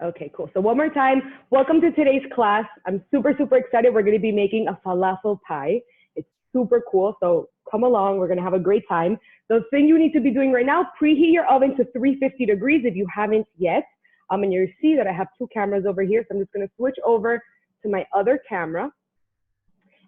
Okay, cool. So one more time, welcome to today's class. I'm super, super excited. We're going to be making a falafel pie. It's super cool. So come along. We're going to have a great time. The thing you need to be doing right now, preheat your oven to 350 degrees if you haven't yet. And you see that I have two cameras over here. So I'm just going to switch over to my other camera.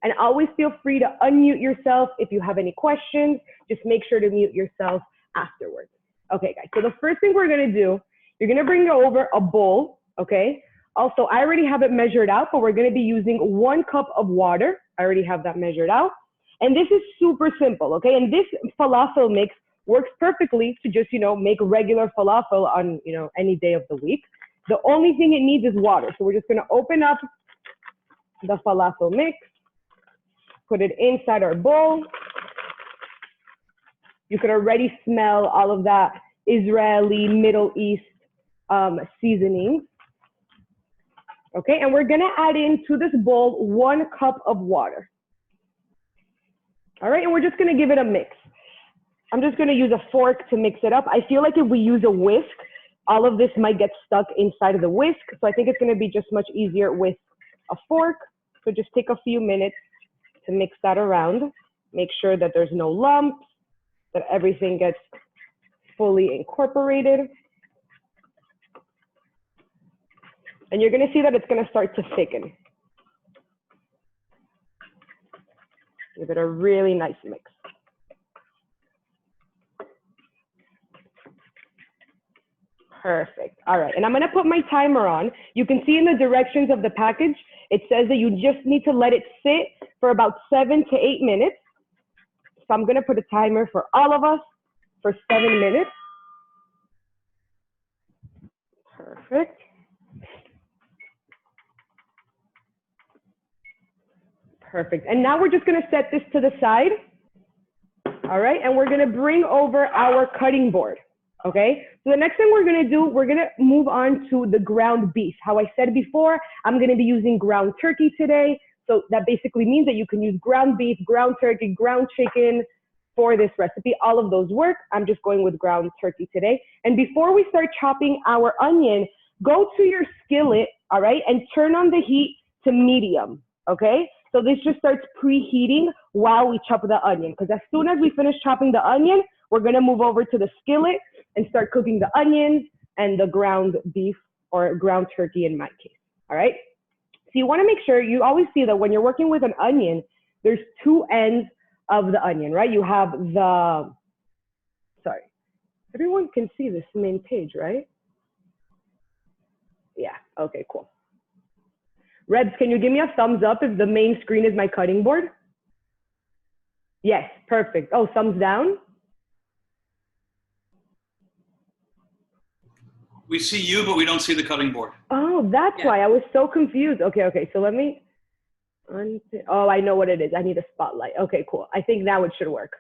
And always feel free to unmute yourself. If you have any questions, just make sure to mute yourself afterwards. Okay, guys. So the first thing we're going to do, you're going to bring over a bowl, okay? Also, I already have it measured out, but we're going to be using 1 cup of water. I already have that measured out. And this is super simple, okay? And this falafel mix works perfectly to just, make regular falafel on, any day of the week. The only thing it needs is water. So we're just going to open up the falafel mix, put it inside our bowl. You could already smell all of that Israeli, Middle East seasonings. Okay, and we're gonna add into this bowl 1 cup of water. All right, and we're just gonna give it a mix. I'm just gonna use a fork to mix it up. I feel like if we use a whisk, all of this might get stuck inside of the whisk. So I think it's gonna be just much easier with a fork. So just take a few minutes to mix that around. Make sure that there's no lumps, that everything gets fully incorporated. And you're gonna see that it's gonna start to thicken. Give it a really nice mix. Perfect. All right, and I'm gonna put my timer on. You can see in the directions of the package, it says that you just need to let it sit for about 7 to 8 minutes. So I'm gonna put a timer for all of us for 7 minutes. Perfect. Perfect. And now we're just gonna set this to the side. All right, and we're gonna bring over our cutting board. Okay, so the next thing we're gonna do, we're gonna move on to the ground beef. How I said before, I'm gonna be using ground turkey today. So that basically means that you can use ground beef, ground turkey, ground chicken for this recipe. All of those work. I'm just going with ground turkey today. And before we start chopping our onion, go to your skillet, all right, and turn on the heat to medium, okay? So this just starts preheating while we chop the onion, because as soon as we finish chopping the onion, we're gonna move over to the skillet and start cooking the onions and the ground beef or ground turkey in my case, all right? So you wanna make sure, you always see that when you're working with an onion, there's 2 ends of the onion, right? You have the, sorry, everyone can see this main page, right? Yeah, okay, cool. Rebs, can you give me a thumbs up if the main screen is my cutting board? Yes, perfect. Oh, thumbs down? We see you, but we don't see the cutting board. Oh, that's why I was so confused. Okay, so let me, oh, I know what it is. I need a spotlight. Okay, cool. I think now it should work.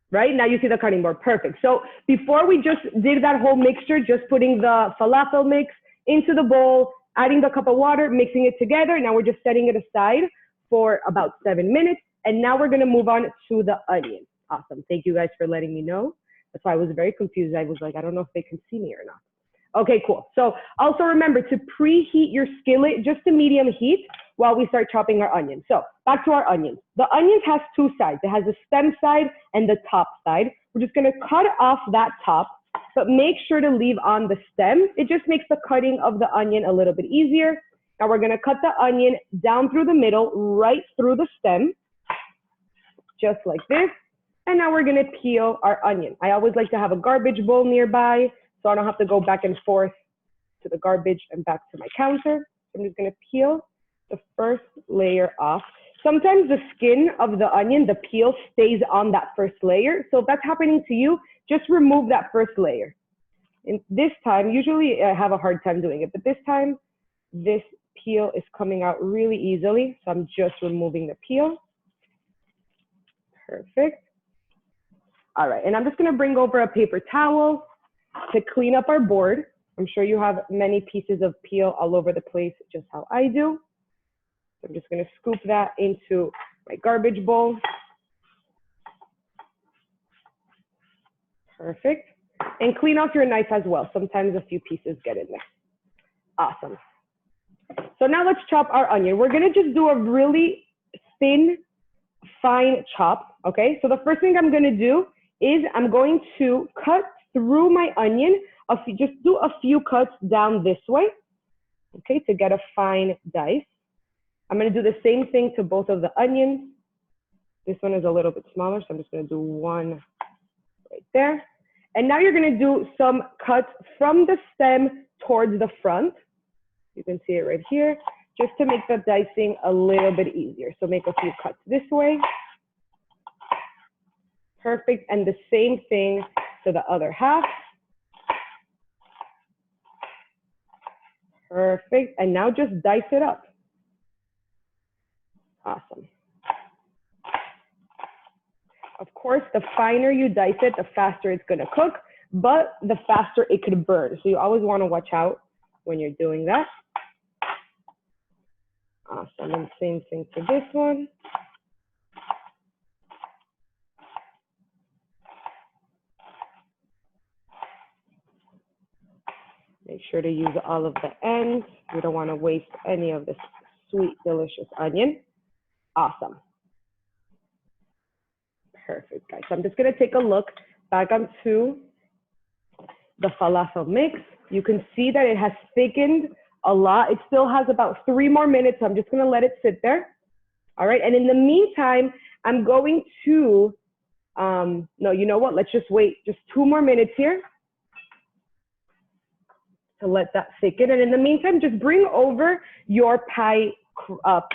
Right, now you see the cutting board, perfect. So before we just did that whole mixture, just putting the falafel mix into the bowl, adding the cup of water, mixing it together. Now we're just setting it aside for about 7 minutes. And now we're gonna move on to the onion. Awesome, thank you guys for letting me know. That's why I was very confused. I was like, I don't know if they can see me or not. Okay, cool. So also remember to preheat your skillet just to medium heat while we start chopping our onions. So back to our onions. The onions has 2 sides. It has the stem side and the top side. We're just gonna cut off that top, but make sure to leave on the stem. It just makes the cutting of the onion a little bit easier. Now we're gonna cut the onion down through the middle, right through the stem, just like this. And now we're gonna peel our onion. I always like to have a garbage bowl nearby, so I don't have to go back and forth to the garbage and back to my counter. So I'm just gonna peel the first layer off. Sometimes the skin of the onion, the peel, stays on that first layer. So if that's happening to you, just remove that first layer. And this time, usually I have a hard time doing it, but this time, this peel is coming out really easily. So I'm just removing the peel. Perfect. All right, and I'm just gonna bring over a paper towel to clean up our board. I'm sure you have many pieces of peel all over the place, just how I do. So I'm just gonna scoop that into my garbage bowl. Perfect. And clean off your knife as well. Sometimes a few pieces get in there. Awesome. So now let's chop our onion. We're gonna just do a really thin, fine chop, okay? So the first thing I'm gonna do is I'm going to cut through my onion, just do a few cuts down this way, okay, to get a fine dice. I'm gonna do the same thing to both of the onions. This one is a little bit smaller, so I'm just gonna do one right there. And now you're gonna do some cuts from the stem towards the front. You can see it right here, just to make the dicing a little bit easier. So make a few cuts this way. Perfect, and the same thing to the other half. Perfect, and now just dice it up. Awesome. Of course, the finer you dice it, the faster it's gonna cook, but the faster it could burn. So you always wanna watch out when you're doing that. Awesome, and same thing to this one. Make sure to use all of the ends. We don't wanna waste any of this sweet, delicious onion. Awesome. Perfect, guys. So I'm just gonna take a look back onto the falafel mix. You can see that it has thickened a lot. It still has about 3 more minutes, so I'm just gonna let it sit there. All right, and in the meantime, I'm going to, no, you know what? Let's just wait just 2 more minutes here to let that thicken. And in the meantime, just bring over your pie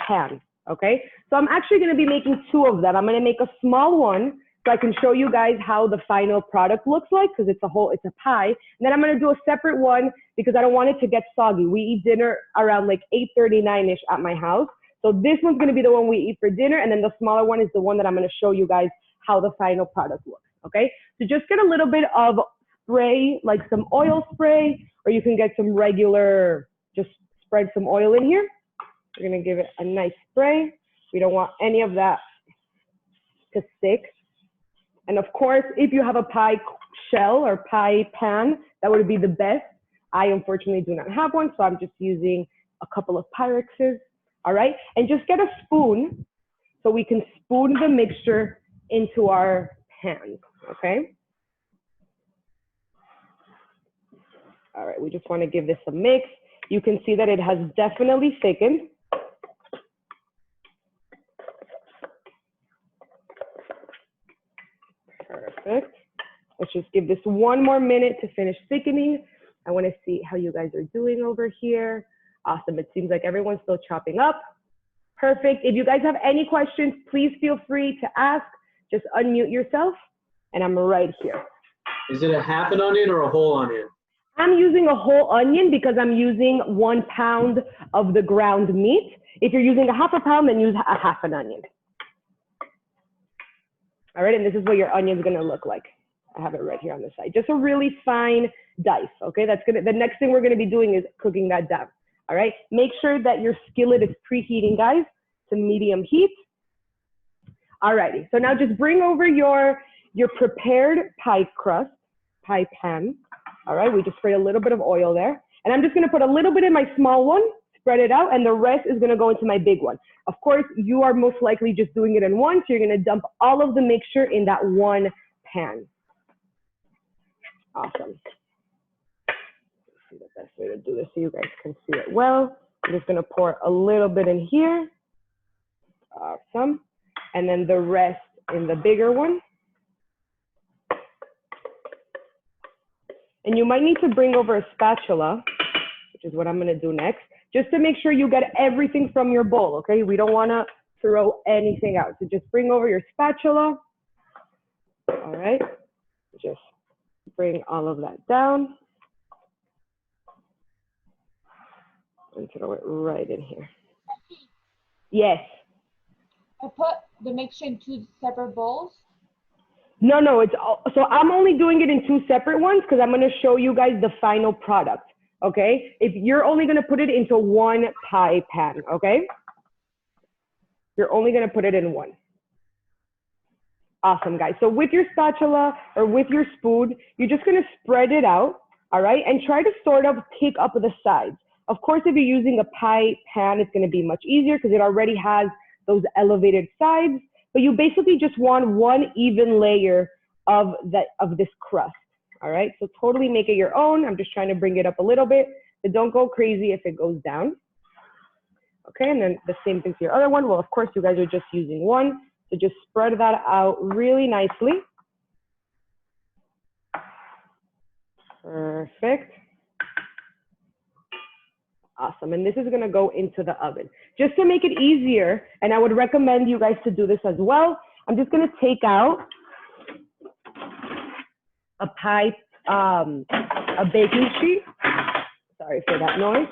pan, okay? So I'm actually gonna be making 2 of them. I'm gonna make a small one so I can show you guys how the final product looks like, because it's a pie. And then I'm gonna do a separate one because I don't want it to get soggy. We eat dinner around like 8:39-ish at my house. So this one's gonna be the one we eat for dinner, and then the smaller one is the one that I'm gonna show you guys how the final product looks, okay? So just get a little bit of spray, like some oil spray, or you can get some regular, just spread some oil in here. We're gonna give it a nice spray. We don't want any of that to stick. And of course, if you have a pie shell or pie pan, that would be the best. I unfortunately do not have one, so I'm just using a couple of Pyrex. All right, and just get a spoon so we can spoon the mixture into our pans, okay? All right, we just wanna give this a mix. You can see that it has definitely thickened. Perfect. Let's just give this 1 more minute to finish thickening. I want to see how you guys are doing over here. Awesome. It seems like everyone's still chopping up. Perfect. If you guys have any questions, please feel free to ask. Just unmute yourself, and I'm right here. Is it a half an onion or a whole onion? I'm using a whole onion because I'm using 1 pound of the ground meat. If you're using a half a pound, then use a half an onion. All right, and this is what your onion's gonna look like. I have it right here on the side. Just a really fine dice, okay? The next thing we're gonna be doing is cooking that down, all right? Make sure that your skillet is preheating, guys, to medium heat. All righty, so now just bring over your prepared pie crust, pie pan. All right, we just sprayed a little bit of oil there. And I'm just gonna put a little bit in my small one, spread it out, and the rest is gonna go into my big one. Of course, you are most likely just doing it in one, so you're gonna dump all of the mixture in that one pan. Awesome. Let's see the best way to do this so you guys can see it well. I'm just gonna pour a little bit in here. Awesome. And then the rest in the bigger one. And you might need to bring over a spatula, which is what I'm gonna do next, just to make sure you get everything from your bowl, okay? We don't wanna throw anything out. So just bring over your spatula. All right, just bring all of that down and throw it right in here. Yes. I put the mixture in 2 separate bowls. No, so I'm only doing it in 2 separate ones because I'm gonna show you guys the final product, okay? If you're only gonna put it into 1 pie pan, okay? You're only gonna put it in 1. Awesome, guys. So with your spatula or with your spoon, you're just gonna spread it out, all right? And try to sort of pick up the sides. Of course, if you're using a pie pan, it's gonna be much easier because it already has those elevated sides, but you basically just want one even layer of this crust, all right? So totally make it your own. I'm just trying to bring it up a little bit, but don't go crazy if it goes down. Okay, and then the same thing to your other one. Well, of course, you guys are just using one, so just spread that out really nicely. Perfect. Awesome, and this is gonna go into the oven. Just to make it easier, and I would recommend you guys to do this as well, I'm just gonna take out a baking sheet. Sorry for that noise.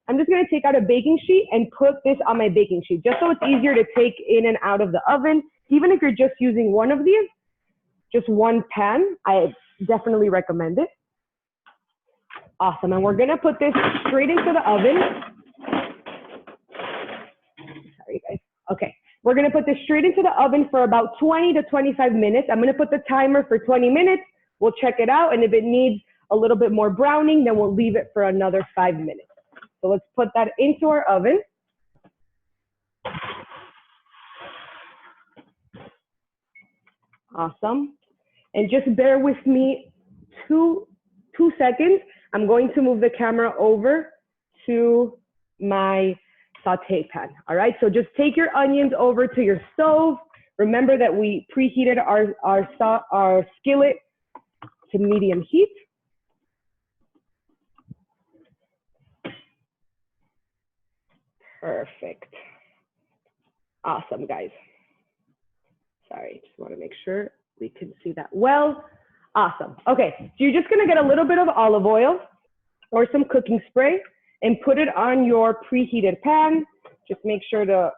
I'm just gonna take out a baking sheet and put this on my baking sheet, just so it's easier to take in and out of the oven. Even if you're just using one of these, just one pan, I definitely recommend it. Awesome, and we're gonna put this straight into the oven. Sorry guys, okay. We're gonna put this straight into the oven for about 20 to 25 minutes. I'm gonna put the timer for 20 minutes. We'll check it out, and if it needs a little bit more browning, then we'll leave it for another 5 minutes. So let's put that into our oven. Awesome, and just bear with me two seconds. I'm going to move the camera over to my saute pan, all right? So just take your onions over to your stove. Remember that we preheated our skillet to medium heat. Perfect. Awesome, guys. Sorry, just want to make sure we can see that well. Awesome. Okay, so you're just gonna get a little bit of olive oil or some cooking spray and put it on your preheated pan. Just make sure to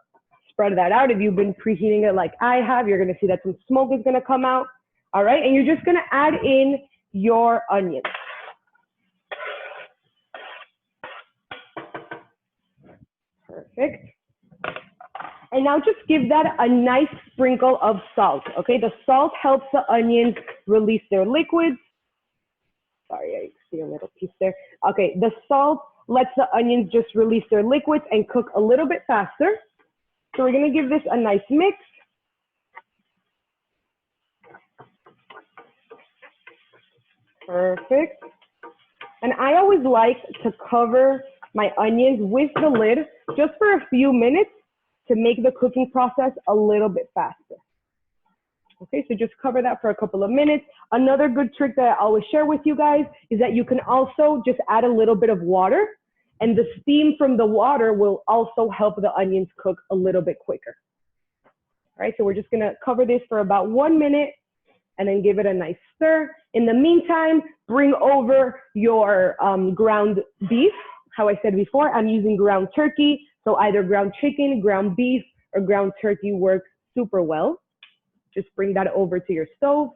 spread that out. If you've been preheating it like I have, you're gonna see that some smoke is gonna come out. All right, and you're just gonna add in your onions. Perfect. And now just give that a nice sprinkle of salt, okay? The salt helps the onions release their liquids. Sorry, I see a little piece there. Okay, the salt lets the onions just release their liquids and cook a little bit faster. So we're gonna give this a nice mix. Perfect. And I always like to cover my onions with the lid just for a few minutes to make the cooking process a little bit faster. Okay, so just cover that for a couple of minutes. Another good trick that I always share with you guys is that you can also just add a little bit of water, and the steam from the water will also help the onions cook a little bit quicker. All right, so we're just gonna cover this for about 1 minute and then give it a nice stir. In the meantime, bring over your ground beef. How I said before, I'm using ground turkey. So either ground chicken, ground beef, or ground turkey works super well. Just bring that over to your stove.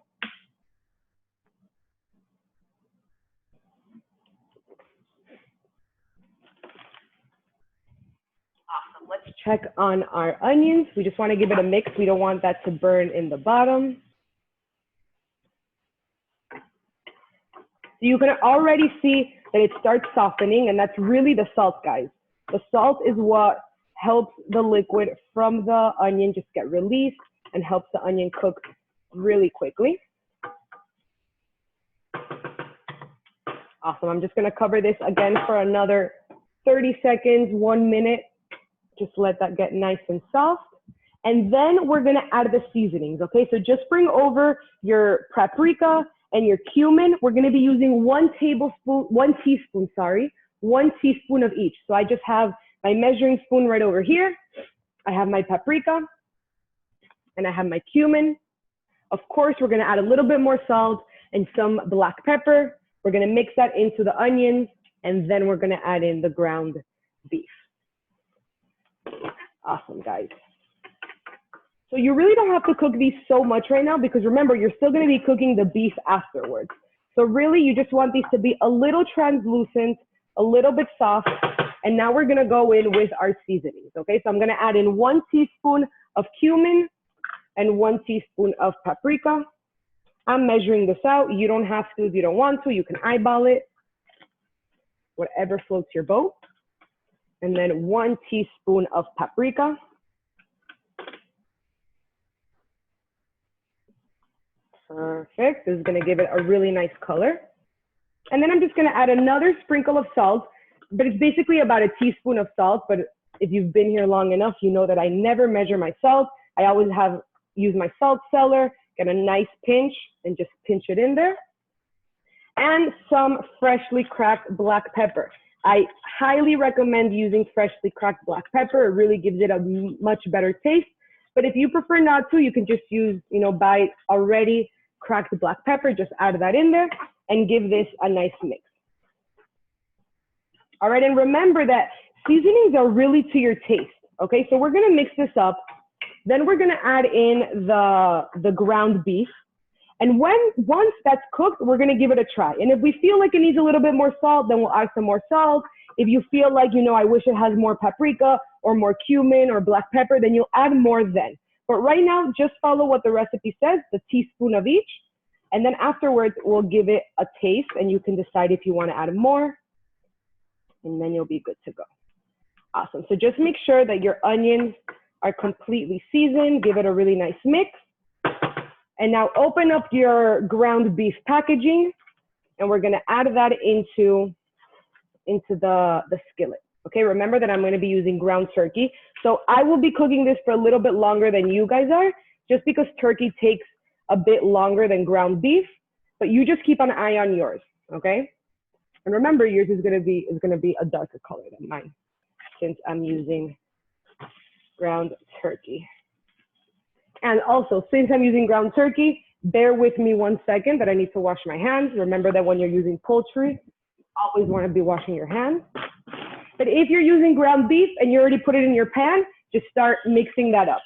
Awesome, let's check on our onions. We just wanna give it a mix. We don't want that to burn in the bottom. So you can already see that it starts softening, and that's really the salt, guys. The salt is what helps the liquid from the onion just get released and helps the onion cook really quickly. Awesome, I'm just gonna cover this again for another 30 seconds, 1 minute. Just let that get nice and soft. And then we're gonna add the seasonings, okay? So just bring over your paprika and your cumin. We're gonna be using one teaspoon of each. So I just have my measuring spoon right over here. I have my paprika and I have my cumin. Of course, we're gonna add a little bit more salt and some black pepper. We're gonna mix that into the onions, and then we're gonna add in the ground beef. Awesome, guys. So you really don't have to cook these so much right now, because remember, you're still gonna be cooking the beef afterwards. So really, you just want these to be a little translucent, a little bit soft, and now we're gonna go in with our seasonings, okay? So I'm gonna add in 1 teaspoon of cumin and 1 teaspoon of paprika. I'm measuring this out. You don't have to if you don't want to. You can eyeball it, whatever floats your boat. And then 1 teaspoon of paprika. Perfect. This is going to give it a really nice color. And then I'm just going to add another sprinkle of salt, but it's basically about a teaspoon of salt. But if you've been here long enough, you know that I never measure my salt. I always use my salt cellar, get a nice pinch and just pinch it in there. And some freshly cracked black pepper. I highly recommend using freshly cracked black pepper. It really gives it a much better taste. But if you prefer not to, you can just use, buy already cracked black pepper. Just add that in there and give this a nice mix. All right, and remember that seasonings are really to your taste. Okay, so we're gonna mix this up. Then we're gonna add in the ground beef. And once that's cooked, we're gonna give it a try. And if we feel like it needs a little bit more salt, then we'll add some more salt. If you feel like, I wish it has more paprika or more cumin or black pepper, then you'll add more then. But right now, just follow what the recipe says, the teaspoon of each. And then afterwards, we'll give it a taste and you can decide if you wanna add more. And then you'll be good to go. Awesome, so just make sure that your onions are completely seasoned, give it a really nice mix. And now open up your ground beef packaging and we're gonna add that into the skillet. Okay, remember that I'm gonna be using ground turkey. So I will be cooking this for a little bit longer than you guys are, just because turkey takes a bit longer than ground beef, but you just keep an eye on yours, okay? And remember, yours is gonna be a darker color than mine, since I'm using ground turkey. And also, since I'm using ground turkey, bear with me 1 second that I need to wash my hands. Remember that when you're using poultry, you always want to be washing your hands. But if you're using ground beef and you already put it in your pan, just start mixing that up.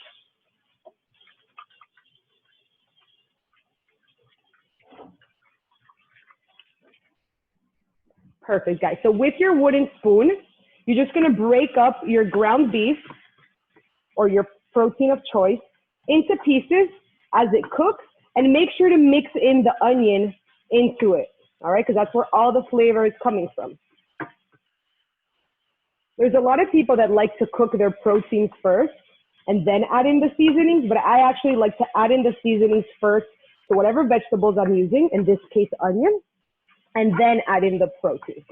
Perfect, guys. So with your wooden spoon, you're just going to break up your ground beef or your protein of choice into pieces as it cooks, and make sure to mix in the onion into it, all right? Because that's where all the flavor is coming from. There's a lot of people that like to cook their proteins first and then add in the seasonings, but I actually like to add in the seasonings first to whatever vegetables I'm using, in this case, onion, and then add in the protein.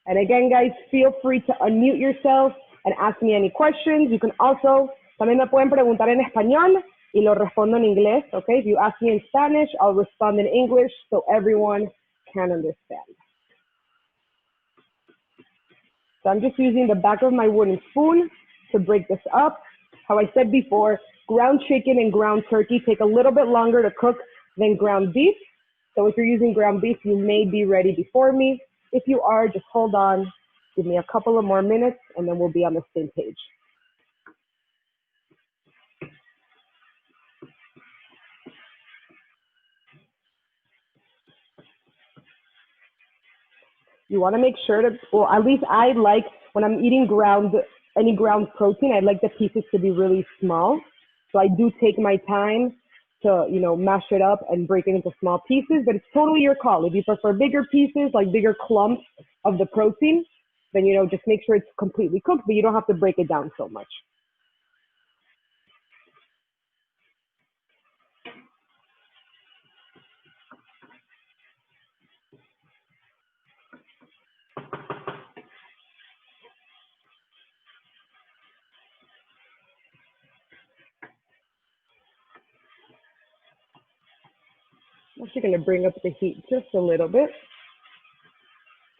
And again, guys, feel free to unmute yourself and ask me any questions. You can also, también me pueden preguntar en español y lo respondo en inglés, okay? If you ask me in Spanish, I'll respond in English so everyone can understand. So I'm just using the back of my wooden spoon to break this up. How I said before, ground chicken and ground turkey take a little bit longer to cook than ground beef. So if you're using ground beef, you may be ready before me. If you are, just hold on. Give me a couple of more minutes and then we'll be on the same page. You want to make sure to, well, at least I like, when I'm eating any ground protein, I like the pieces to be really small. So I do take my time to, mash it up and break it into small pieces, but it's totally your call. If you prefer bigger pieces, like bigger clumps of the protein, then, just make sure it's completely cooked, but you don't have to break it down so much. I'm actually going to bring up the heat just a little bit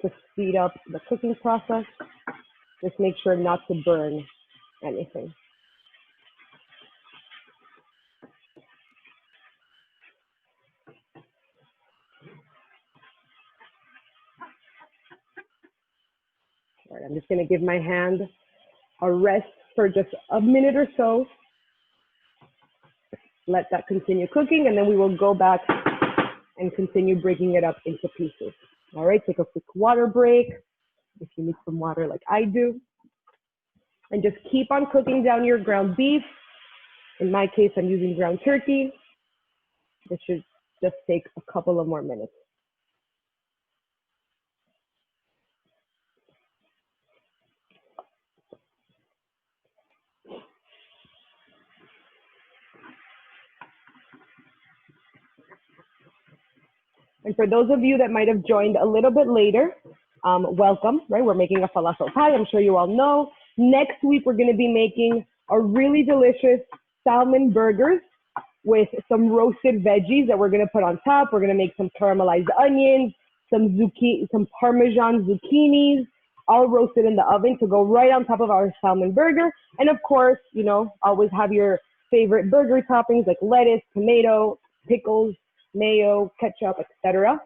to speed up the cooking process. Just make sure not to burn anything. All right, I'm just going to give my hand a rest for just a minute or so. Let that continue cooking, and then we will go back and continue breaking it up into pieces. All right, take a quick water break if you need some water like I do. And just keep on cooking down your ground beef. In my case, I'm using ground turkey. This should just take a couple of more minutes. And for those of you that might have joined a little bit later, welcome, right? We're making a falafel pie. I'm sure you all know. Next week, we're going to be making a really delicious salmon burgers with some roasted veggies that we're going to put on top. We're going to make some caramelized onions, some Parmesan zucchinis, all roasted in the oven to go right on top of our salmon burger. And of course, you know, always have your favorite burger toppings like lettuce, tomato, pickles, mayo, ketchup, etc.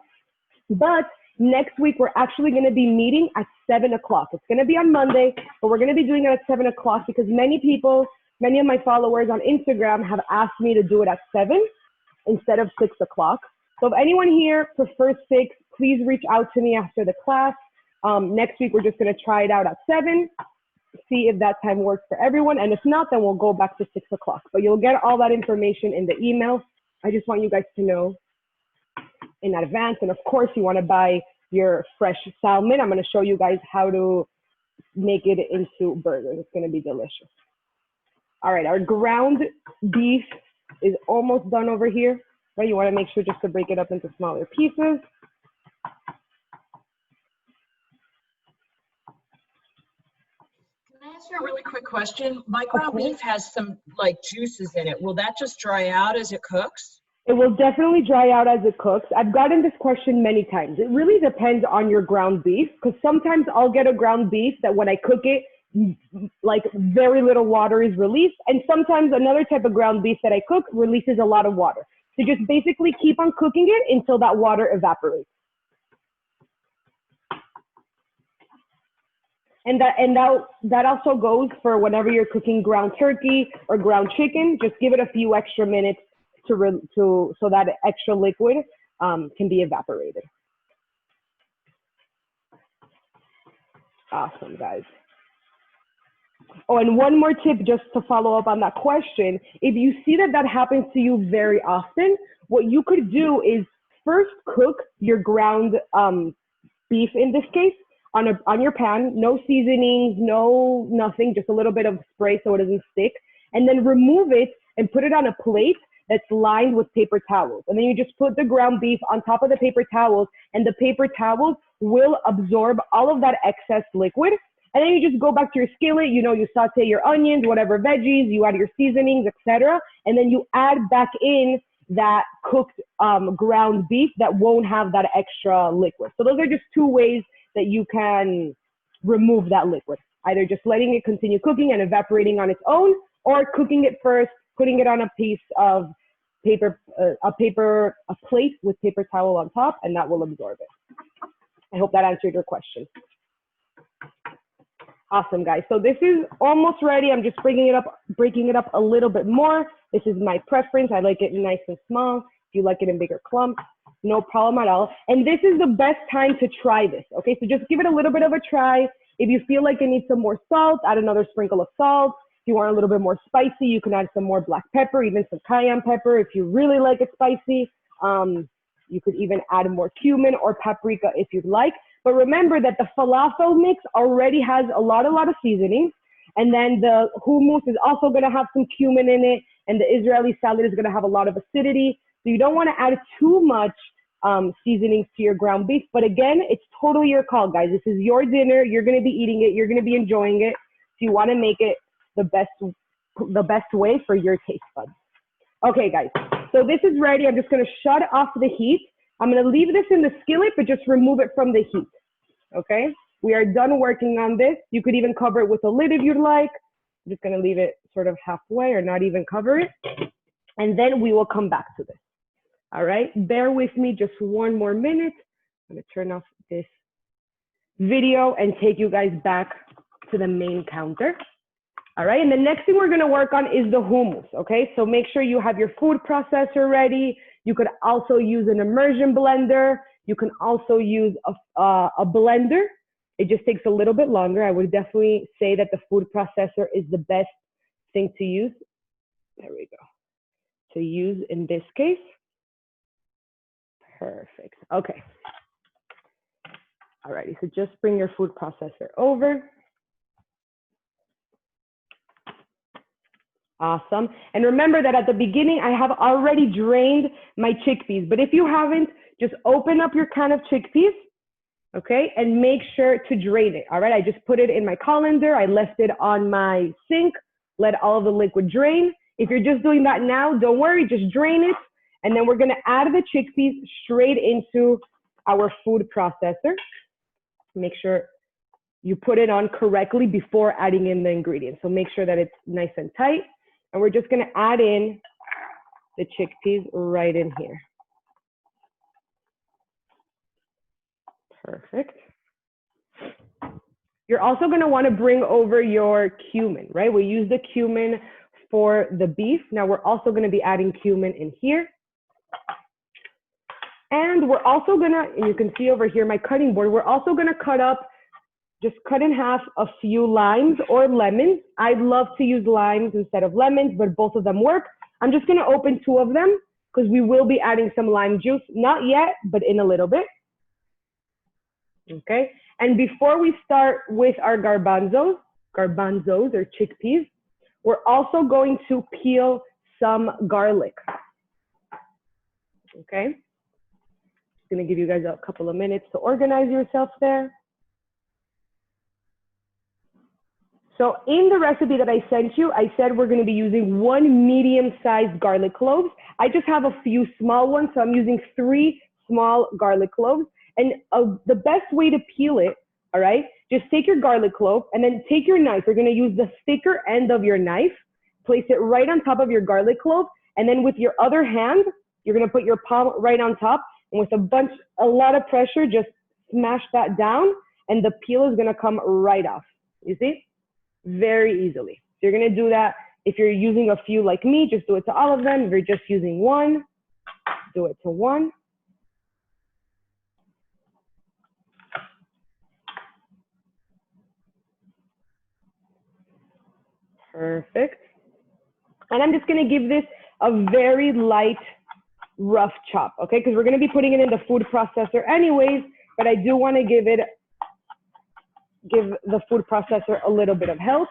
But next week, we're actually going to be meeting at 7 o'clock. It's going to be on Monday, but we're going to be doing it at 7 o'clock because many of my followers on Instagram have asked me to do it at 7 instead of 6 o'clock. So if anyone here prefers 6, please reach out to me after the class. Next week, we're just going to try it out at 7, see if that time works for everyone. And if not, then we'll go back to 6 o'clock. But you'll get all that information in the email. I just want you guys to know in advance. And of course, you want to buy your fresh salmon. I'm going to show you guys how to make it into burgers. It's going to be delicious. All right, our ground beef is almost done over here. Right, you want to make sure just to break it up into smaller pieces. Can I ask you a really quick question? My ground beef has some like juices in it. Will that just dry out as it cooks? It will definitely dry out as it cooks. I've gotten this question many times. It really depends on your ground beef because sometimes I'll get a ground beef that when I cook it, like very little water is released. And sometimes another type of ground beef that I cook releases a lot of water. So just basically keep on cooking it until that water evaporates. And that also goes for whenever you're cooking ground turkey or ground chicken. Just give it a few extra minutes so that extra liquid can be evaporated. Awesome, guys. Oh, and one more tip just to follow up on that question. If you see that happens to you very often, what you could do is first cook your ground beef in this case on your pan, no seasonings, no nothing, just a little bit of spray so it doesn't stick, and then remove it and put it on a plate that's lined with paper towels. And then you just put the ground beef on top of the paper towels, and the paper towels will absorb all of that excess liquid. And then you just go back to your skillet, you know, you saute your onions, whatever veggies, you add your seasonings, etc. And then you add back in that cooked ground beef that won't have that extra liquid. So those are just two ways that you can remove that liquid. Either just letting it continue cooking and evaporating on its own, or cooking it first, putting it on a piece of paper, a plate with paper towel on top, and that will absorb it. I hope that answered your question. Awesome, guys. So this is almost ready. I'm just breaking it up a little bit more. This is my preference. I like it nice and small. If you like it in bigger clumps, no problem at all. And this is the best time to try this, okay? So just give it a little bit of a try. If you feel like it needs some more salt, add another sprinkle of salt. If you want a little bit more spicy, you can add some more black pepper, even some cayenne pepper. If you really like it spicy, you could even add more cumin or paprika if you'd like. But remember that the falafel mix already has a lot of seasonings. And then the hummus is also going to have some cumin in it. And the Israeli salad is going to have a lot of acidity. So you don't want to add too much seasonings to your ground beef. But again, it's totally your call, guys. This is your dinner. You're going to be eating it. You're going to be enjoying it. So you want to make it the best way for your taste buds. Okay, guys. So this is ready. I'm just going to shut off the heat. I'm going to leave this in the skillet, but just remove it from the heat, okay? We are done working on this. You could even cover it with a lid if you'd like. I'm just going to leave it sort of halfway or not even cover it. And then we will come back to this, all right? Bear with me just one more minute. I'm going to turn off this video and take you guys back to the main counter. All right, and the next thing we're gonna work on is the hummus, okay? So make sure you have your food processor ready. You could also use an immersion blender. You can also use a blender. It just takes a little bit longer. I would definitely say that the food processor is the best thing to use. There we go. To use in this case. Perfect, okay. All righty, so just bring your food processor over. Awesome. And remember that at the beginning, I have already drained my chickpeas. But if you haven't, just open up your can of chickpeas, okay, and make sure to drain it, all right? I just put it in my colander. I left it on my sink, let all of the liquid drain. If you're just doing that now, don't worry, just drain it. And then we're gonna add the chickpeas straight into our food processor. Make sure you put it on correctly before adding in the ingredients. So make sure that it's nice and tight. And we're just gonna add in the chickpeas right in here. Perfect. You're also gonna wanna bring over your cumin, right? We use the cumin for the beef. Now we're also gonna be adding cumin in here. And we're also gonna, and you can see over here my cutting board, we're also gonna just cut in half a few limes or lemons. I'd love to use limes instead of lemons, but both of them work. I'm just gonna open 2 of them because we will be adding some lime juice, not yet, but in a little bit. Okay, and before we start with our garbanzos or chickpeas, we're also going to peel some garlic. Okay, just gonna give you guys a couple of minutes to organize yourself there. So in the recipe that I sent you, I said we're gonna be using 1 medium-sized garlic clove. I just have a few small ones, so I'm using 3 small garlic cloves. And the best way to peel it, all right, just take your garlic clove and then take your knife. You're gonna use the thicker end of your knife, place it right on top of your garlic clove, and then with your other hand, you're gonna put your palm right on top, and with a lot of pressure, just smash that down, and the peel is gonna come right off, you see? Very easily. So you're gonna do that. If you're using a few like me, just do it to all of them. If you're just using 1, do it to 1. Perfect. And I'm just gonna give this a very light, rough chop, okay? Because we're gonna be putting it in the food processor anyways, but I do wanna give the food processor a little bit of help.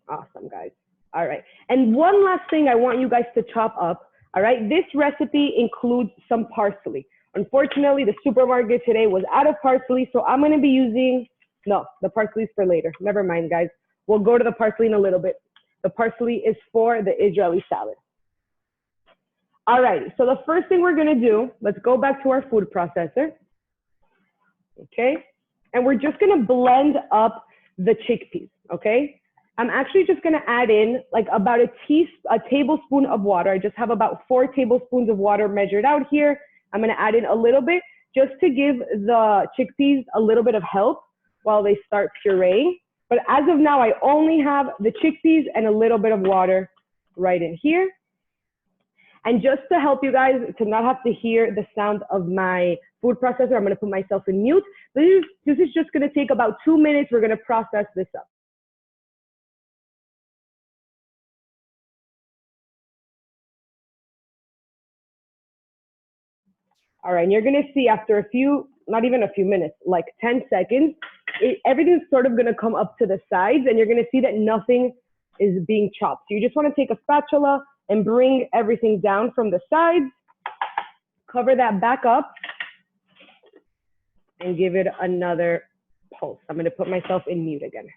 Awesome, guys. All right. And one last thing I want you guys to chop up, all right? This recipe includes some parsley. Unfortunately, the supermarket today was out of parsley, so I'm gonna be using, no, the parsley's for later. Never mind, guys. We'll go to the parsley in a little bit. The parsley is for the Israeli salad. All right, so the first thing we're gonna do, let's go back to our food processor, okay? And we're just gonna blend up the chickpeas, okay? I'm actually just gonna add in like about a tablespoon of water. I just have about 4 tablespoons of water measured out here. I'm gonna add in a little bit just to give the chickpeas a little bit of help while they start pureeing. But as of now, I only have the chickpeas and a little bit of water right in here. And just to help you guys to not have to hear the sound of my food processor, I'm gonna put myself in mute. This is just gonna take about 2 minutes. We're gonna process this up. All right, and you're gonna see after a few, not even a few minutes, like 10 seconds, everything's sort of gonna come up to the sides and you're gonna see that nothing is being chopped. So you just wanna take a spatula and bring everything down from the sides, cover that back up, and give it another pulse. I'm gonna put myself in mute again.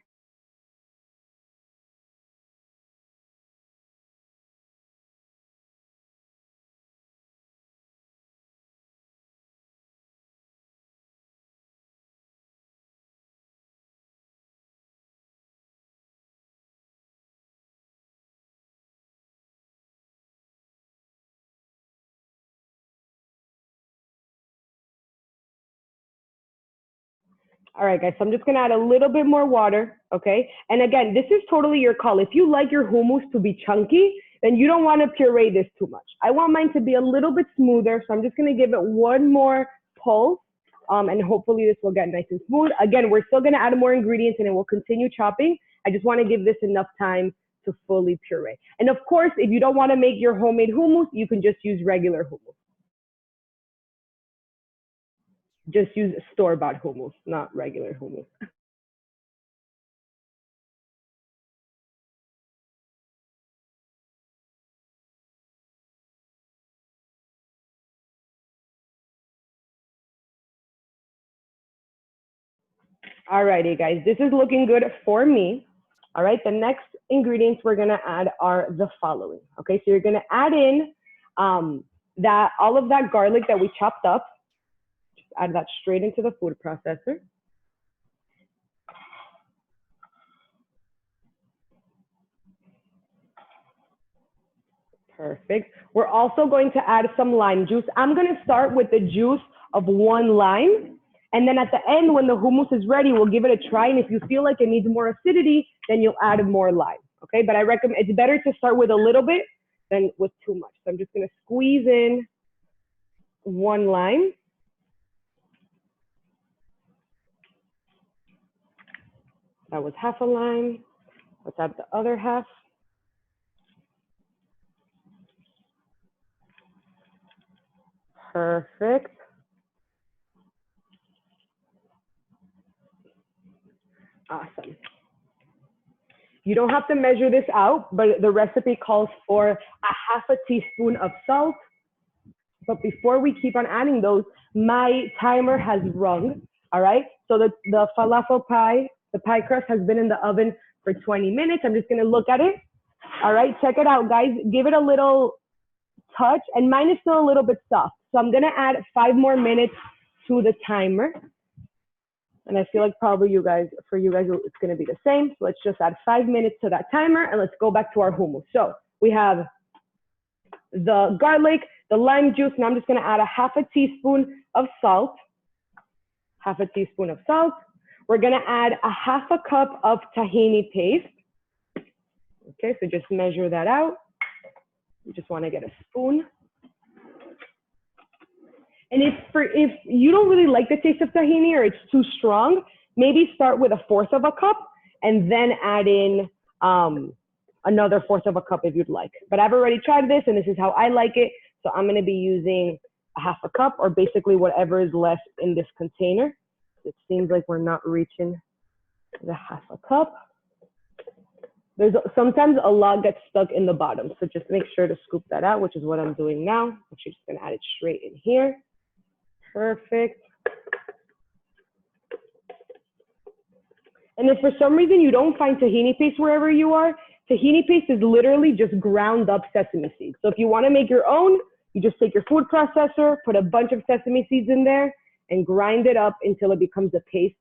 All right, guys, so I'm just gonna add a little bit more water, okay? And again, this is totally your call. If you like your hummus to be chunky, then you don't wanna puree this too much. I want mine to be a little bit smoother, so I'm just gonna give it 1 more pulse, and hopefully this will get nice and smooth. Again, we're still gonna add more ingredients and then we'll continue chopping. I just wanna give this enough time to fully puree. And of course, if you don't wanna make your homemade hummus, you can just use regular hummus. Just use store-bought hummus, not regular hummus. Alrighty, guys, this is looking good for me. All right, the next ingredients we're gonna add are the following. Okay, so you're gonna add in all of that garlic that we chopped up. Just add that straight into the food processor. Perfect. We're also going to add some lime juice. I'm gonna start with the juice of 1 lime. And then at the end, when the hummus is ready, we'll give it a try. And if you feel like it needs more acidity, then you'll add more lime, okay? But I recommend, it's better to start with a little bit than with too much. So I'm just gonna squeeze in 1 lime. That was half a lime. Let's add the other half. Perfect. Awesome. You don't have to measure this out, but the recipe calls for a half a teaspoon of salt. But before we keep on adding those, my timer has rung, all right? So the falafel pie, the pie crust has been in the oven for 20 minutes. I'm just gonna look at it. All right, check it out, guys. Give it a little touch, and mine is still a little bit soft. So I'm gonna add 5 more minutes to the timer. And I feel like probably for you guys, it's gonna be the same. So let's just add 5 minutes to that timer and let's go back to our hummus. So we have the garlic, the lime juice, and I'm just gonna add a half a teaspoon of salt. Half a teaspoon of salt. We're gonna add a half a cup of tahini paste. Okay, so just measure that out. You just wanna get a spoon. And if you don't really like the taste of tahini or it's too strong, maybe start with 1/4 of a cup and then add in another 1/4 of a cup if you'd like. But I've already tried this and this is how I like it. So I'm gonna be using a half a cup or basically whatever is left in this container. It seems like we're not reaching the half a cup. Sometimes a lot gets stuck in the bottom. So just make sure to scoop that out, which is what I'm doing now. I'm actually just gonna add it straight in here. Perfect. And if for some reason you don't find tahini paste wherever you are, tahini paste is literally just ground up sesame seeds. So if you want to make your own, you just take your food processor, put a bunch of sesame seeds in there and grind it up until it becomes a paste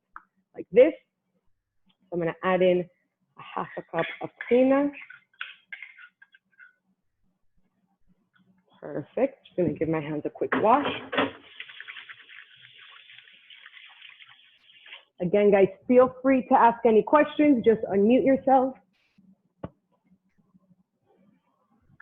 like this. So I'm going to add in a half a cup of tuna. Perfect. Just going to give my hands a quick wash. Again, guys, feel free to ask any questions. Just unmute yourself.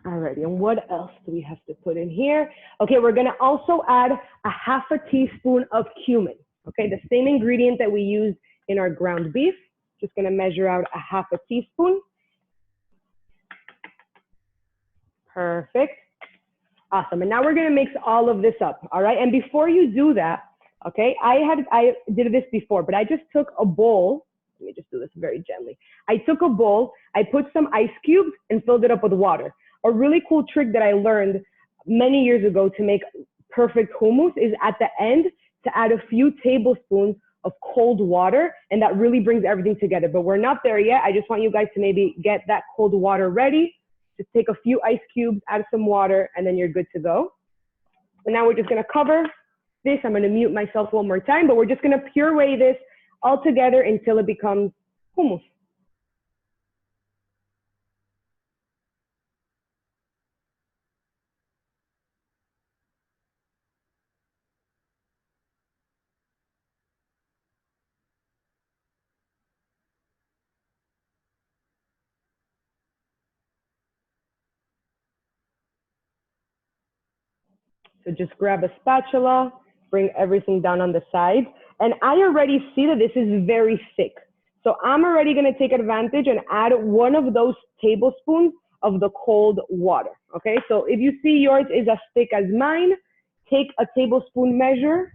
Alrighty, and what else do we have to put in here? Okay, we're gonna also add a half a teaspoon of cumin. Okay, the same ingredient that we use in our ground beef. Just gonna measure out a half a teaspoon. Perfect. Awesome, and now we're gonna mix all of this up, all right? And before you do that, okay, I did this before, but I just took a bowl. Let me just do this very gently. I took a bowl, I put some ice cubes and filled it up with water. A really cool trick that I learned many years ago to make perfect hummus is at the end to add a few tablespoons of cold water, and that really brings everything together. But we're not there yet. I just want you guys to maybe get that cold water ready. Just take a few ice cubes, add some water, and then you're good to go. And now we're just gonna cover this. I'm gonna mute myself one more time, but we're just gonna puree this all together until it becomes hummus. So just grab a spatula, bring everything down on the side. And I already see that this is very thick. So I'm already gonna take advantage and add one of those tablespoons of the cold water, okay? So if you see yours is as thick as mine, take a tablespoon measure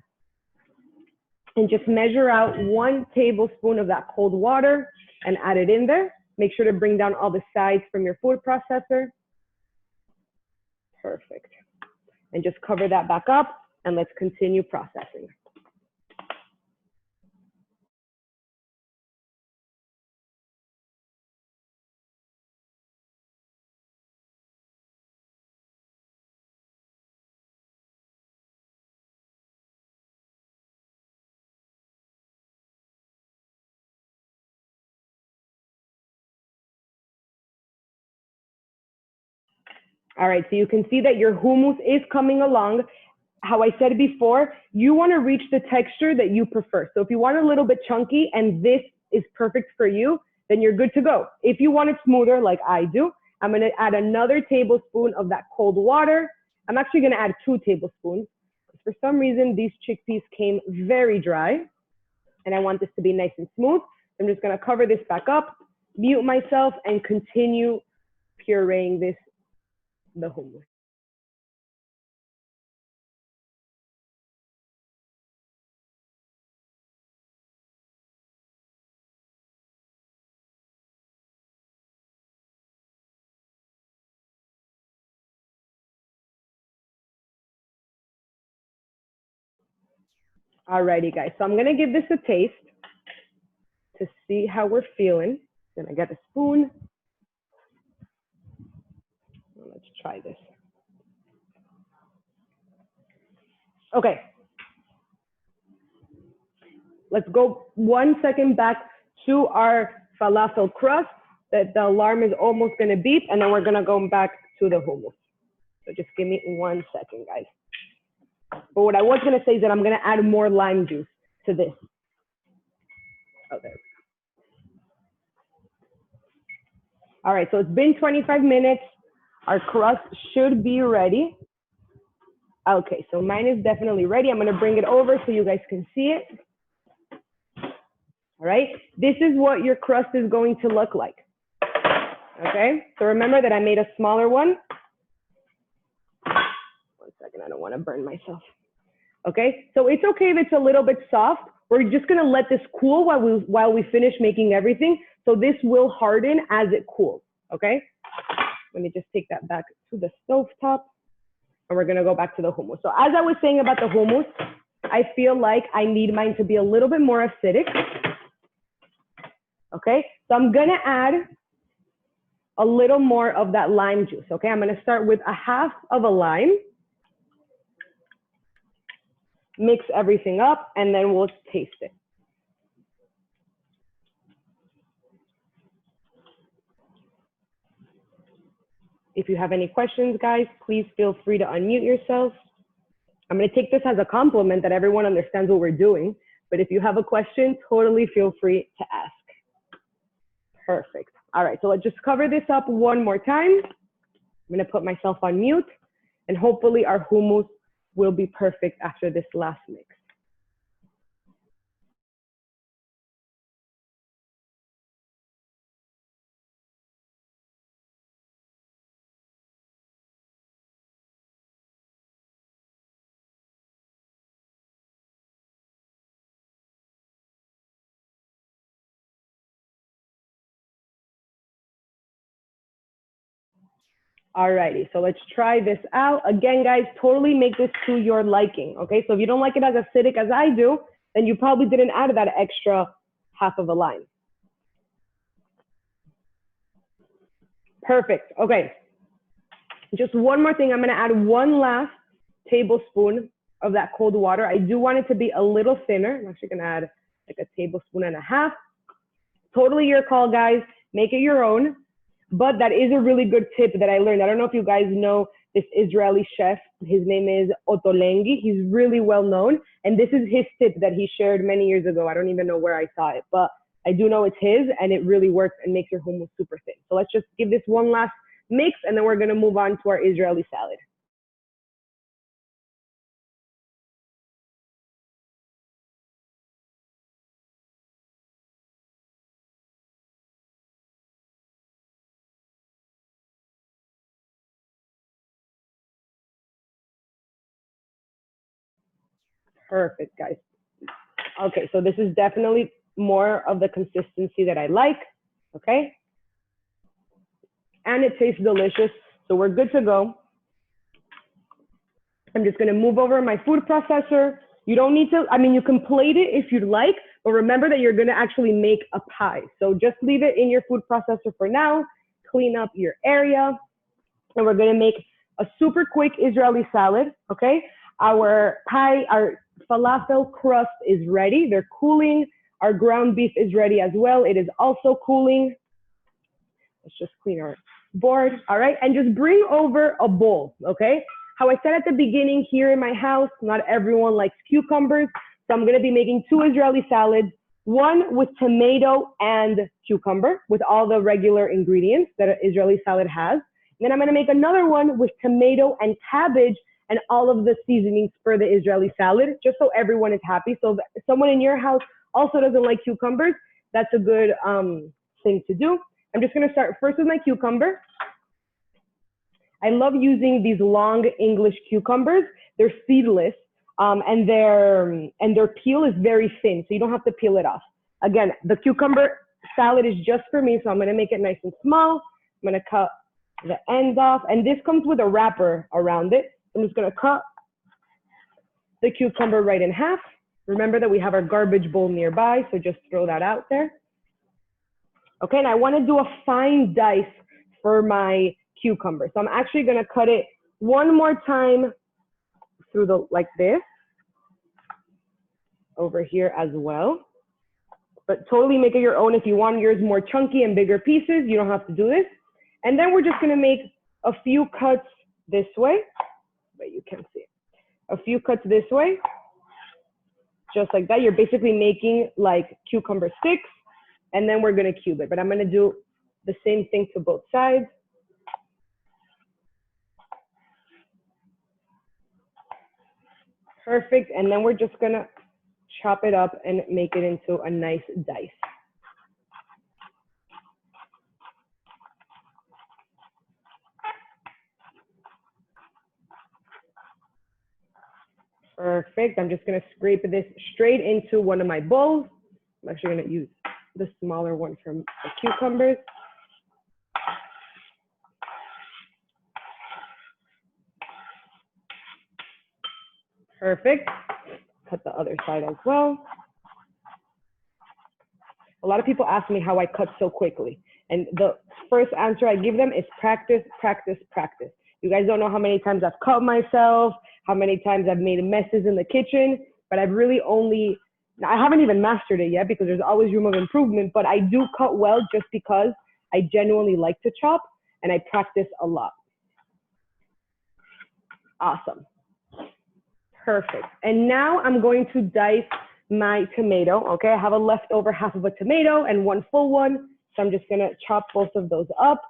and just measure out 1 tablespoon of that cold water and add it in there. Make sure to bring down all the sides from your food processor. Perfect. And just cover that back up and let's continue processing. All right, so you can see that your hummus is coming along. How I said before, you want to reach the texture that you prefer. So if you want a little bit chunky and this is perfect for you, then you're good to go. If you want it smoother like I do, I'm going to add another tablespoon of that cold water. I'm actually going to add 2 tablespoons. For some reason, these chickpeas came very dry and I want this to be nice and smooth. I'm just going to cover this back up, mute myself, and continue pureeing the hummus. Alrighty, guys. So I'm gonna give this a taste to see how we're feeling. Then I get a spoon. Let's try this. Okay. Let's go 1 second back to our falafel crust. That the alarm is almost gonna beep, and then we're gonna go back to the hummus. So just give me 1 second, guys. But what I was gonna say is that I'm gonna add more lime juice to this. Okay. All right, so it's been 25 minutes. Our crust should be ready. Okay, so mine is definitely ready. I'm gonna bring it over so you guys can see it. All right, this is what your crust is going to look like. Okay, so remember that I made a smaller one. 1 second, I don't wanna burn myself. Okay, so it's okay if it's a little bit soft. We're just gonna let this cool while we finish making everything. So this will harden as it cools, okay? Let me just take that back to the stove top, and we're gonna go back to the hummus. So as I was saying about the hummus, I feel like I need mine to be a little bit more acidic, okay? So I'm gonna add a little more of that lime juice, okay? I'm gonna start with 1/2 of a lime, mix everything up, and then we'll taste it. If you have any questions, guys, please feel free to unmute yourselves. I'm gonna take this as a compliment that everyone understands what we're doing, but if you have a question, totally feel free to ask. Perfect. All right, so let's just cover this up one more time. I'm gonna put myself on mute, and hopefully our hummus will be perfect after this last mix. Alrighty, so let's try this out. Again, guys, totally make this to your liking, okay? So if you don't like it as acidic as I do, then you probably didn't add that extra 1/2 of a lime. Perfect, okay. Just one more thing, I'm gonna add 1 last tablespoon of that cold water. I do want it to be a little thinner. I'm actually gonna add like 1.5 tablespoons. Totally your call, guys. Make it your own. But that is a really good tip that I learned. I don't know if you guys know this Israeli chef. His name is Ottolenghi. He's really well known. And this is his tip that he shared many years ago. I don't even know where I saw it, but I do know it's his, and it really works and makes your hummus super thin. So let's just give this one last mix, and then we're gonna move on to our Israeli salad. Perfect, guys. Okay, so this is definitely more of the consistency that I like, okay? And it tastes delicious, so we're good to go. I'm just gonna move over my food processor. You don't need to, I mean, you can plate it if you'd like, but remember that you're gonna actually make a pie. So just leave it in your food processor for now, clean up your area, and we're gonna make a super quick Israeli salad, okay? Our pie, our falafel crust is ready. They're cooling. Our ground beef is ready as well. It is also cooling. Let's just clean our board, all right? And just bring over a bowl, okay? How I said at the beginning, here in my house, not everyone likes cucumbers, so I'm gonna be making 2 Israeli salads, one with tomato and cucumber, with all the regular ingredients that an Israeli salad has. And then I'm gonna make another one with tomato and cabbage and all of the seasonings for the Israeli salad, just so everyone is happy. So if someone in your house also doesn't like cucumbers, that's a good thing to do. I'm just gonna start first with my cucumber. I love using these long English cucumbers. They're seedless, and their peel is very thin, so you don't have to peel it off. Again, the cucumber salad is just for me, so I'm gonna make it nice and small. I'm gonna cut the ends off, and this comes with a wrapper around it. I'm just gonna cut the cucumber right in half. Remember that we have our garbage bowl nearby, so just throw that out there. Okay, and I wanna do a fine dice for my cucumber. So I'm actually gonna cut it one more time through the, like this, over here as well. But totally make it your own. If you want yours more chunky and bigger pieces, you don't have to do this. And then we're just gonna make a few cuts this way, but you can't see it. A few cuts this way, just like that. You're basically making like cucumber sticks, and then we're gonna cube it. But I'm gonna do the same thing to both sides. Perfect, and then we're just gonna chop it up and make it into a nice dice. Perfect, I'm just gonna scrape this straight into one of my bowls. I'm actually gonna use the smaller one for the cucumbers. Perfect. Cut the other side as well. A lot of people ask me how I cut so quickly. And the first answer I give them is practice, practice, practice. You guys don't know how many times I've cut myself, how many times I've made messes in the kitchen, but I've really only, I haven't even mastered it yet because there's always room of improvement, but I do cut well just because I genuinely like to chop and I practice a lot. Awesome. Perfect. And now I'm going to dice my tomato, okay? I have a leftover half of a tomato and one full one. So I'm just gonna chop both of those up.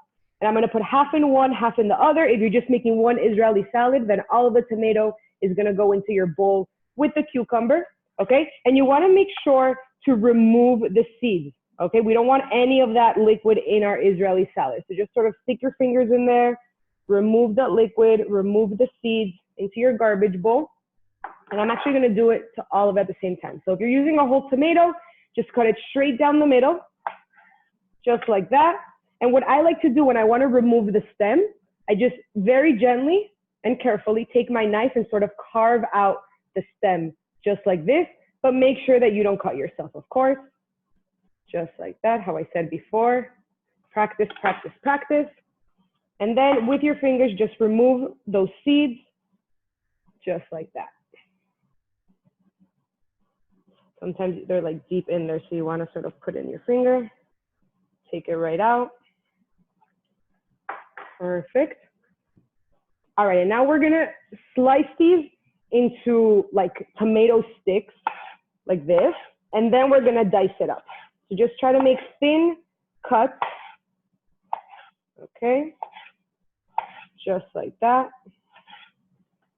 And I'm gonna put half in one, half in the other. If you're just making one Israeli salad, then all of the tomato is gonna go into your bowl with the cucumber, okay? And you wanna make sure to remove the seeds, okay? We don't want any of that liquid in our Israeli salad. So just sort of stick your fingers in there, remove the liquid, remove the seeds into your garbage bowl. And I'm actually gonna do it to all of it at the same time. So if you're using a whole tomato, just cut it straight down the middle, just like that. And what I like to do when I wanna remove the stem, I just very gently and carefully take my knife and sort of carve out the stem, just like this, but make sure that you don't cut yourself, of course. Just like that, how I said before. Practice, practice, practice. And then with your fingers, just remove those seeds, just like that. Sometimes they're like deep in there, so you want to sort of put in your finger, take it right out. Perfect. All right, and now we're gonna slice these into like tomato sticks, like this, and then we're gonna dice it up. So just try to make thin cuts, okay? Just like that.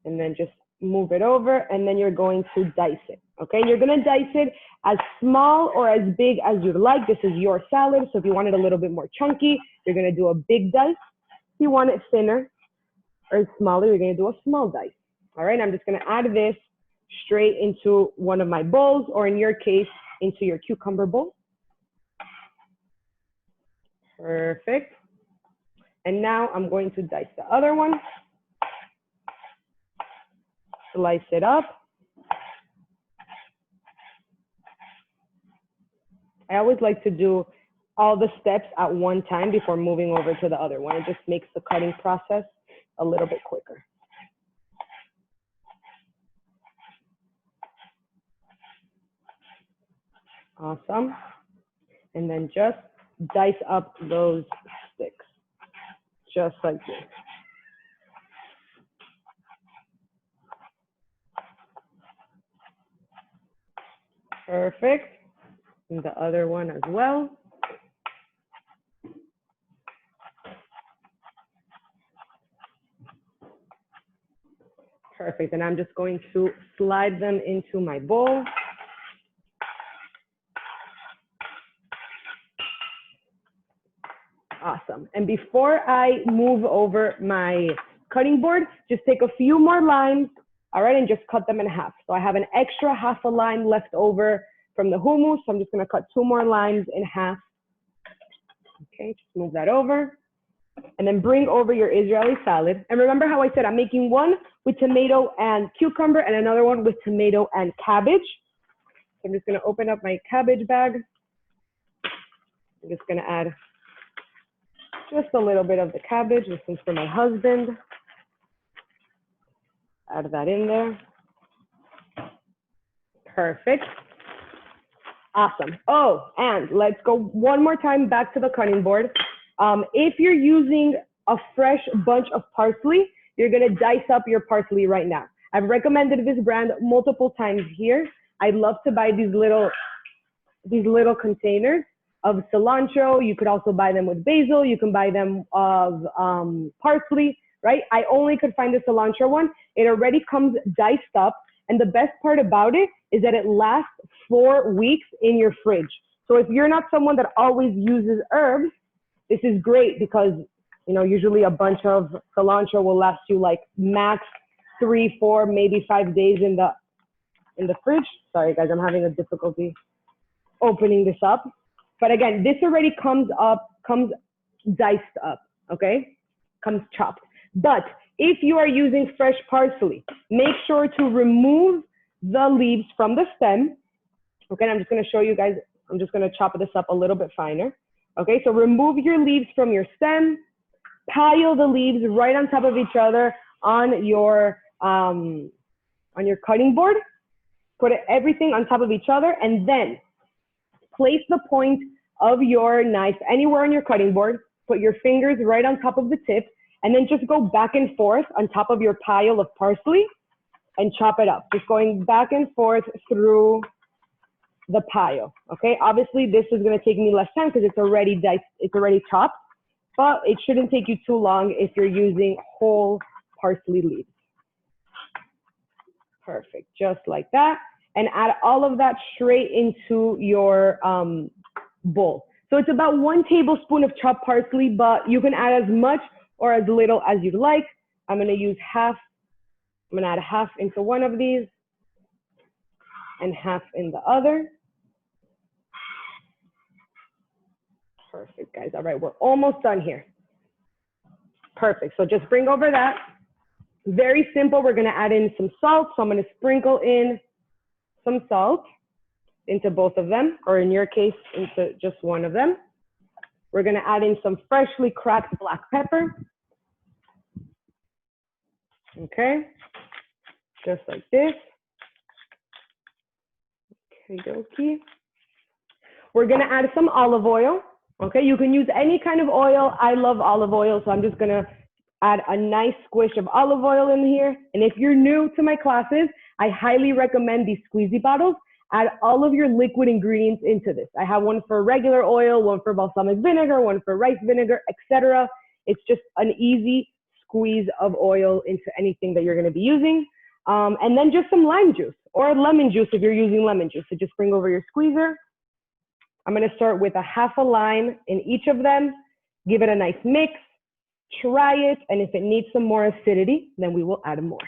And then just move it over, and then you're going to dice it, okay? You're gonna dice it as small or as big as you'd like. This is your salad, so if you want it a little bit more chunky, you're gonna do a big dice. If you want it thinner or smaller, you're gonna do a small dice. All right, I'm just gonna add this straight into one of my bowls, or in your case, into your cucumber bowl. Perfect. And now I'm going to dice the other one. Slice it up. I always like to do all the steps at one time before moving over to the other one. It just makes the cutting process a little bit quicker. Awesome. And then just dice up those sticks. just like this. Perfect. And the other one as well. Perfect. And I'm just going to slide them into my bowl. Awesome. And before I move over my cutting board, just take a few more lines, all right, and just cut them in half. So I have an extra half a line left over from the hummus, so I'm just gonna cut 2 more lines in half. Okay, just move that over. And then bring over your Israeli salad. And remember how I said I'm making one with tomato and cucumber and another one with tomato and cabbage. So I'm just gonna open up my cabbage bag. I'm just gonna add just a little bit of the cabbage. This one's for my husband. Add that in there. Perfect. Awesome. Oh, and let's go one more time back to the cutting board. If you're using a fresh bunch of parsley, you're gonna dice up your parsley right now. I've recommended this brand multiple times here. I love to buy these little containers of cilantro. You could also buy them with basil. You can buy them of parsley, right? I only could find the cilantro one. It already comes diced up. And the best part about it is that it lasts 4 weeks in your fridge. So if you're not someone that always uses herbs, this is great because, you know, usually a bunch of cilantro will last you like max 3, 4, maybe 5 days in the fridge. Sorry guys, I'm having a difficulty opening this up. But again, this already comes diced up, okay? Comes chopped. But if you are using fresh parsley, make sure to remove the leaves from the stem. Okay, and I'm just gonna show you guys, I'm just gonna chop this up a little bit finer. Okay, so remove your leaves from your stem, pile the leaves right on top of each other on your cutting board, put everything on top of each other, and then place the point of your knife anywhere on your cutting board, put your fingers right on top of the tip, and then just go back and forth on top of your pile of parsley and chop it up. Just going back and forth through the pile, okay? Obviously, this is gonna take me less time because it's already diced, it's already chopped, but it shouldn't take you too long if you're using whole parsley leaves. Perfect, just like that. And add all of that straight into your bowl. So it's about 1 tablespoon of chopped parsley, but you can add as much or as little as you'd like. I'm gonna use half. I'm gonna add half into one of these and half in the other. Perfect, guys. All right, we're almost done here. Perfect, so just bring over that. Very simple, we're gonna add in some salt. So I'm gonna sprinkle in some salt into both of them, or in your case, into just one of them. We're gonna add in some freshly cracked black pepper. Okay, just like this. Okay, dokie. We're gonna add some olive oil. Okay, you can use any kind of oil. I love olive oil, so I'm just gonna add a nice squish of olive oil in here. And if you're new to my classes, I highly recommend these squeezy bottles. Add all of your liquid ingredients into this. I have one for regular oil, one for balsamic vinegar, one for rice vinegar, etc. It's just an easy squeeze of oil into anything that you're gonna be using. And then just some lime juice or lemon juice if you're using lemon juice. So just bring over your squeezer. I'm gonna start with a half a lime in each of them, give it a nice mix, try it, and if it needs some more acidity, then we will add more.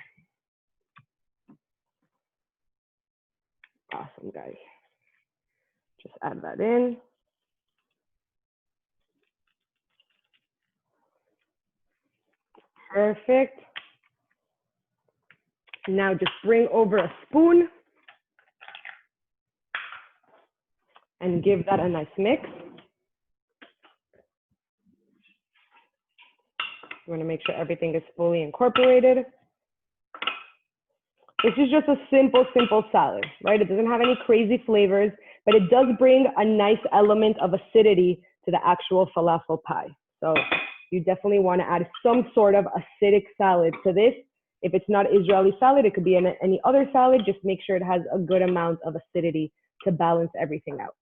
Awesome, guys. Just add that in. Perfect. Now just bring over a spoon and give that a nice mix. You want to make sure everything is fully incorporated. This is just a simple salad, right? It doesn't have any crazy flavors, but it does bring a nice element of acidity to the actual falafel pie. So you definitely want to add some sort of acidic salad to this. If it's not Israeli salad, it could be any other salad. Just make sure it has a good amount of acidity to balance everything out.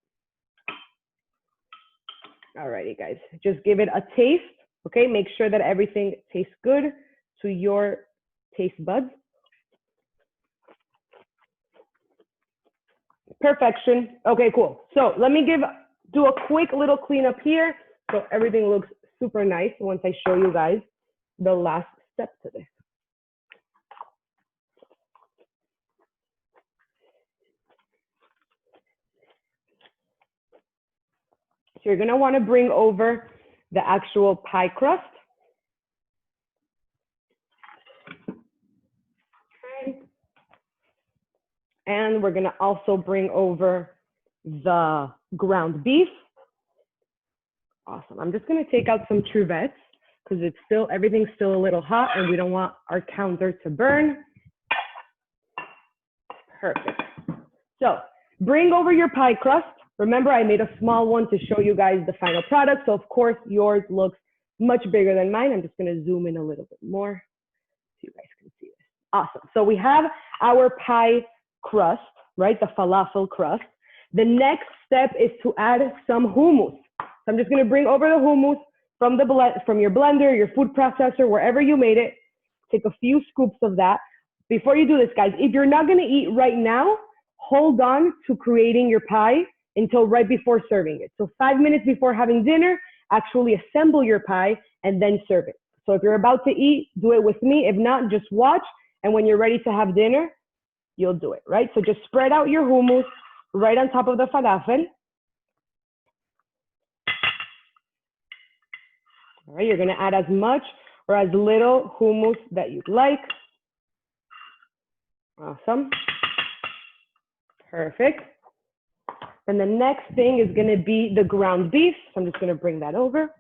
Alrighty, guys, just give it a taste, okay? Make sure that everything tastes good to your taste buds. Perfection. Okay, cool. So let me do a quick little cleanup here so everything looks super nice once I show you guys the last step to this. So you're gonna wanna bring over the actual pie crust. Okay. And we're gonna also bring over the ground beef. Awesome. I'm just gonna take out some crevettes because everything's still a little hot and we don't want our counter to burn. Perfect. So bring over your pie crust. Remember, I made a small one to show you guys the final product. So of course, yours looks much bigger than mine. I'm just gonna zoom in a little bit more so you guys can see this. Awesome. So we have our pie crust, right? The falafel crust. The next step is to add some hummus. So I'm just gonna bring over the hummus from your blender, your food processor, wherever you made it. Take a few scoops of that. Before you do this, guys, if you're not gonna eat right now, hold on to creating your pie until right before serving it. So 5 minutes before having dinner, actually assemble your pie and then serve it. So if you're about to eat, do it with me. If not, just watch. And when you're ready to have dinner, you'll do it, right? So just spread out your hummus right on top of the falafel. All right, you're gonna add as much or as little hummus that you'd like. Awesome. Perfect. And the next thing is gonna be the ground beef. So I'm just gonna bring that over.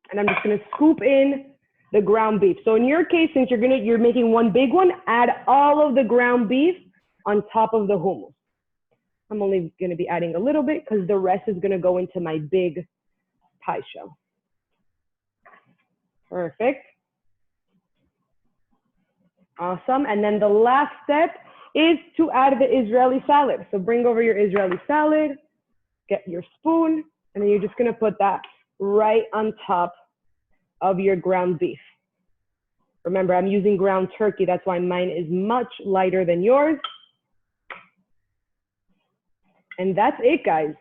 And I'm just gonna scoop in the ground beef. So in your case, since you're making one big one, add all of the ground beef on top of the hummus. I'm only gonna be adding a little bit because the rest is gonna go into my big pie shell. Perfect. Awesome. And then the last step is to add the Israeli salad. So bring over your Israeli salad, get your spoon, and then you're just gonna put that right on top of your ground beef. Remember, I'm using ground turkey. That's why mine is much lighter than yours. And that's it, guys.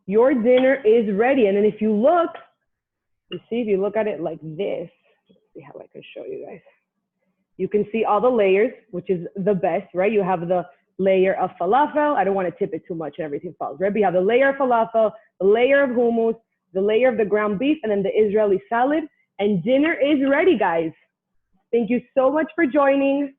Your dinner is ready. And then if you look, if you look at it like this, let's see how I can show you guys. You can see all the layers, which is the best, right? You have the layer of falafel. I don't want to tip it too much and everything falls, right? But you have the layer of falafel, the layer of hummus, the layer of the ground beef, and then the Israeli salad. And dinner is ready, guys. Thank you so much for joining.